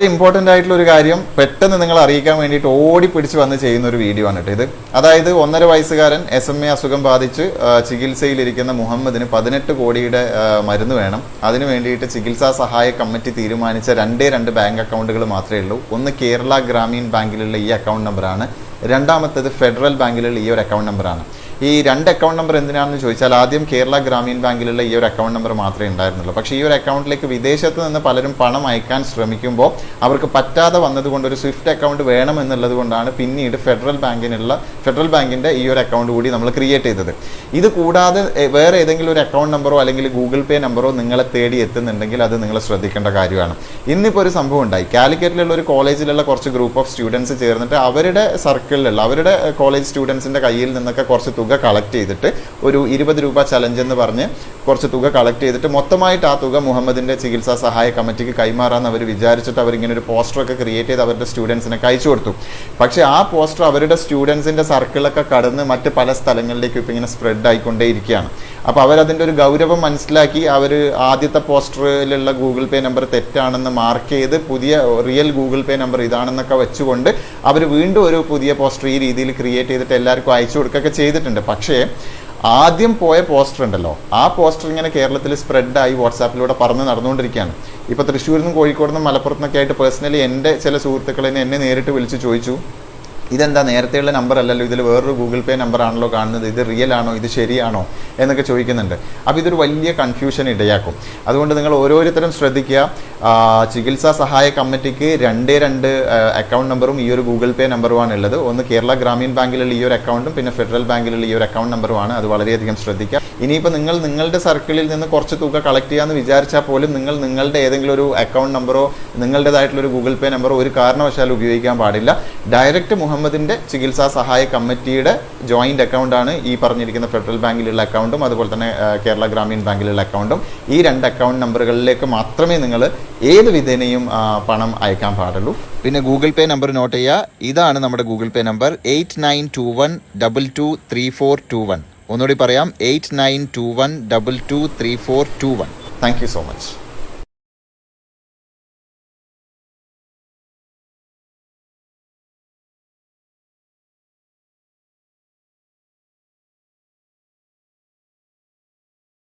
Important ആയിട്ടുള്ള ഒരു കാര്യം പെട്ടെന്ന് നിങ്ങൾ അറിയിക്കാൻ വേണ്ടിയിട്ട് ഓടിപ്പിടിച്ച് വന്ന് ചെയ്യുന്ന ഒരു വീഡിയോ ആണ് കേട്ടോ ഇത്. അതായത് 1.5 വയസ്സുകാരൻ SMA അസുഖം ബാധിച്ച് ചികിത്സയിലിരിക്കുന്ന മുഹമ്മദിന് 18 കോടിയുടെ മരുന്ന് വേണം. അതിനു വേണ്ടിയിട്ട് ചികിത്സാ സഹായ കമ്മിറ്റി തീരുമാനിച്ച 2 ബാങ്ക് അക്കൗണ്ടുകൾ മാത്രമേ ഉള്ളൂ. ഒന്ന് കേരള ഗ്രാമീൺ ബാങ്കിലുള്ള ഈ അക്കൗണ്ട് നമ്പറാണ്, രണ്ടാമത്തേത് ഫെഡറൽ ബാങ്കിലുള്ള ഈ ഒരു അക്കൗണ്ട് നമ്പറാണ്. ഈ 2 അക്കൗണ്ട് നമ്പർ എന്തിനാണെന്ന് ചോദിച്ചാൽ, ആദ്യം കേരള ഗ്രാമീൺ ബാങ്കിലുള്ള ഈ ഒരു അക്കൗണ്ട് നമ്പർ മാത്രമേ ഉണ്ടായിരുന്നുള്ളൂ. പക്ഷേ ഈ ഒരു അക്കൗണ്ടിലേക്ക് വിദേശത്ത് നിന്ന് പലരും പണം അയക്കാൻ ശ്രമിക്കുമ്പോൾ അവർക്ക് പറ്റാതെ വന്നതുകൊണ്ട് ഒരു സ്വിഫ്റ്റ് അക്കൗണ്ട് വേണം എന്നുള്ളത് കൊണ്ടാണ് പിന്നീട് ഫെഡറൽ ബാങ്കിൻ്റെ ഈ ഒരു അക്കൗണ്ട് കൂടി നമ്മൾ ക്രിയേറ്റ് ചെയ്തത്. ഇത് കൂടാതെ വേറെ ഏതെങ്കിലും ഒരു അക്കൗണ്ട് നമ്പറോ അല്ലെങ്കിൽ ഗൂഗിൾ പേ നമ്പറോ നിങ്ങളെ തേടി എത്തുന്നുണ്ടെങ്കിൽ അത് നിങ്ങൾ ശ്രദ്ധിക്കേണ്ട കാര്യമാണ്. ഇന്നിപ്പോൾ ഒരു സംഭവം ഉണ്ടായി. കാലിക്കറ്റിലുള്ള ഒരു കോളേജിലുള്ള കുറച്ച് ഗ്രൂപ്പ് ഓഫ് സ്റ്റുഡൻസ് ചേർന്നിട്ട് അവരുടെ സർക്കിളിലുള്ള അവരുടെ കോളേജ് സ്റ്റുഡൻസിൻ്റെ കയ്യിൽ നിന്നൊക്കെ കുറച്ച് തുക കളക്ട് ചെയ്തിട്ട് ഒരു 20 രൂപ ചലഞ്ച് എന്ന് പറഞ്ഞ് കുറച്ച് തുക കളക്ട് ചെയ്തിട്ട് മൊത്തമായിട്ട് ആ തുക മുഹമ്മദിൻ്റെ ചികിത്സാ സഹായ കമ്മിറ്റിക്ക് കൈമാറാമെന്ന് അവർ വിചാരിച്ചിട്ട് അവരിങ്ങനെ ഒരു പോസ്റ്ററൊക്കെ ക്രിയേറ്റ് ചെയ്ത് അവരുടെ സ്റ്റുഡൻസിനൊക്കെ അയച്ചു കൊടുത്തു. പക്ഷേ ആ പോസ്റ്റർ അവരുടെ സ്റ്റുഡൻസിൻ്റെ സർക്കിളൊക്കെ കടന്ന് മറ്റ് പല സ്ഥലങ്ങളിലേക്ക് ഇപ്പം ഇങ്ങനെ സ്പ്രെഡ് ആയിക്കൊണ്ടേയിരിക്കുകയാണ്. അപ്പോൾ അവരതിൻ്റെ ഒരു ഗൗരവം മനസ്സിലാക്കി അവർ ആദ്യത്തെ പോസ്റ്ററിലുള്ള ഗൂഗിൾ പേ നമ്പർ തെറ്റാണെന്ന് മാർക്ക് ചെയ്ത് പുതിയ റിയൽ ഗൂഗിൾ പേ നമ്പർ ഇതാണെന്നൊക്കെ വെച്ചുകൊണ്ട് അവർ വീണ്ടും ഒരു പുതിയ പോസ്റ്റർ ഈ രീതിയിൽ ക്രിയേറ്റ് ചെയ്തിട്ട് എല്ലാവർക്കും അയച്ചു കൊടുക്കുകയൊക്കെ ചെയ്തിട്ടുണ്ട്. പക്ഷേ ആദ്യം പോയ പോസ്റ്റർ ഉണ്ടല്ലോ, ആ പോസ്റ്റർ ഇങ്ങനെ കേരളത്തിൽ സ്പ്രെഡായി വാട്സാപ്പിലൂടെ പറന്ന് നടന്നുകൊണ്ടിരിക്കുകയാണ്. ഇപ്പോൾ തൃശ്ശൂരിൽ നിന്നും കോഴിക്കോട് നിന്നും മലപ്പുറത്ത് നിന്നൊക്കെ ആയിട്ട് പേഴ്സണലി എൻ്റെ ചില സുഹൃത്തുക്കൾ എന്നെ നേരിട്ട് വിളിച്ച് ചോദിച്ചു, ഇതെന്താ നേരത്തെയുള്ള നമ്പർ അല്ലല്ലോ, ഇതിൽ വേറൊരു ഗൂഗിൾ പേ നമ്പർ ആണല്ലോ കാണുന്നത്, ഇത് റിയൽ ആണോ, ഇത് ശരിയാണോ എന്നൊക്കെ ചോദിക്കുന്നുണ്ട്. അപ്പോൾ ഇതൊരു വലിയ കൺഫ്യൂഷൻ ഇടയാക്കും. അതുകൊണ്ട് നിങ്ങൾ ഓരോരുത്തരും ശ്രദ്ധിക്കുക. ചികിത്സാ സഹായ കമ്മിറ്റിക്ക് 2 അക്കൗണ്ട് നമ്പറും ഈ ഒരു ഗൂഗിൾ പേ നമ്പറുമാണ് ഉള്ളത്. ഒന്ന് കേരള ഗ്രാമീൺ ബാങ്കിലുള്ള ഈ ഒരു അക്കൗണ്ടും പിന്നെ ഫെഡറൽ ബാങ്കിലുള്ള ഈ ഒരു അക്കൗണ്ട് നമ്പറുമാണ്. അത് വളരെയധികം ശ്രദ്ധിക്കുക. ഇനിയിപ്പോൾ നിങ്ങൾ നിങ്ങളുടെ സർക്കിളിൽ നിന്ന് കുറച്ച് തുക കളക്ട് ചെയ്യാമെന്ന് വിചാരിച്ചാൽ പോലും നിങ്ങൾ നിങ്ങളുടെ ഏതെങ്കിലും ഒരു അക്കൗണ്ട് നമ്പറോ നിങ്ങളുടേതായിട്ടുള്ളൊരു ഗൂഗിൾ പേ നമ്പറോ ഒരു കാരണവശാലും ഉപയോഗിക്കാൻ പാടില്ല. ഡയറക്റ്റ് മുഹമ്മദിൻ്റെ ചികിത്സാ സഹായ കമ്മിറ്റിയുടെ ജോയിൻ്റ് അക്കൗണ്ടാണ് ഈ പറഞ്ഞിരിക്കുന്ന ഫെഡറൽ ബാങ്കിലുള്ള അക്കൗണ്ടും അതുപോലെ തന്നെ കേരള ഗ്രാമീൺ ബാങ്കിലുള്ള അക്കൗണ്ടും. ഈ 2 അക്കൗണ്ട് നമ്പറുകളിലേക്ക് മാത്രമേ നിങ്ങൾ ഏത് വിധേനയും പണം അയക്കാൻ പാടുള്ളൂ. പിന്നെ ഗൂഗിൾ പേ നമ്പർ നോട്ട് ചെയ്യുക. ഇതാണ് നമ്മുടെ ഗൂഗിൾ പേ നമ്പർ 8921223421. ഒന്നുകൂടി പറയാം, 8921223421. Thank you so much.